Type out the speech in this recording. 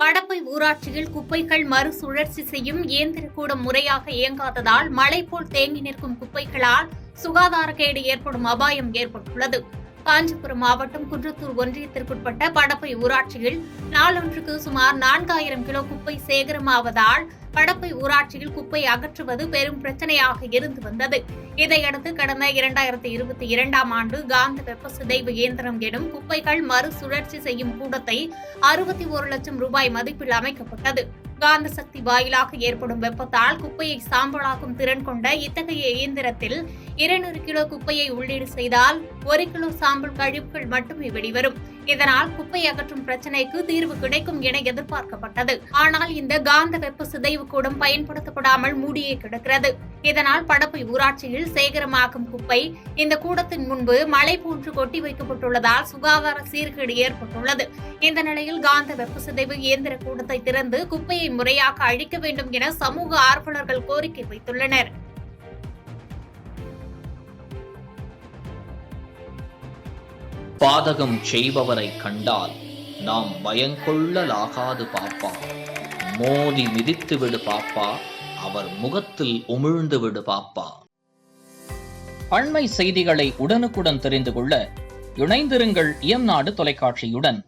படப்பை ஊராட்சியில் குப்பைகள் மறுசுழற்சி செய்யும் இயந்திரக்கூடம் முறையாக இயங்காததால் மழை போல் தேங்கி நிற்கும் குப்பைகளால் சுகாதாரக்கேடு ஏற்படும் அபாயம் ஏற்பட்டுள்ளது. காஞ்சிபுரம் மாவட்டம் குன்றத்தூர் ஒன்றியத்திற்குட்பட்ட படப்பை ஊராட்சியில் நாளொன்றுக்கு சுமார் 4000 கிலோ குப்பை சேகரமாவதால் படப்பை ஊராட்சியில் குப்பை அகற்றுவது பெரும் பிரச்சனையாக இருந்து வந்தது. இதையடுத்து கடந்த 2022ஆம் ஆண்டு காந்த வெப்ப சிதைவு இயந்திரம் எனும் குப்பைகள் மறுசுழற்சி செய்யும் கூடத்தை 61 லட்சம் ரூபாய் மதிப்பில் அமைக்கப்பட்டது. காந்த சக்தி வாயிலாக ஏற்படும் வெப்பத்தால் குப்பையை சாம்பலாக்கும் திறன் கொண்ட இத்தகைய இயந்திரத்தில் 200 கிலோ குப்பையை உள்ளீடு செய்தால் 1 கிலோ சாம்பல் கழிவுகள் மட்டுமே வெளிவரும். இதனால் குப்பை அகற்றும் பிரச்சினைக்கு தீர்வு கிடைக்கும் என எதிர்பார்க்கப்பட்டது. ஆனால் இந்த காந்த வெப்ப சிதைவு கூடம் பயன்படுத்தப்படாமல் மூடியே கிடக்கிறது. இதனால் படப்பை ஊராட்சியில் சேகரமாகும் குப்பை இந்த கூடத்தின் முன்பு மழை போன்று கொட்டி வைக்கப்பட்டுள்ளதால் சுகாதார சீர்கேடு ஏற்பட்டுள்ளது. இந்த நிலையில் காந்த வெப்ப சிதைவு இயந்திர கூடத்தை திறந்து குப்பையை முறையாக அழிக்க வேண்டும் என சமூக ஆர்வலர்கள் கோரிக்கை வைத்துள்ளனர். பாதகம் செய்பவரை கண்டால் நாம் பயங்கொள்ளலாகாது பாப்பா, மோதி மிதித்து விடு பாப்பா, அவர் முகத்தில் உமிழ்ந்து விடு பாப்பா. அண்மை செய்திகளை உடனுக்குடன் தெரிந்து கொள்ள இணைந்திருங்கள் இயம்நாடு தொலைக்காட்சியுடன்.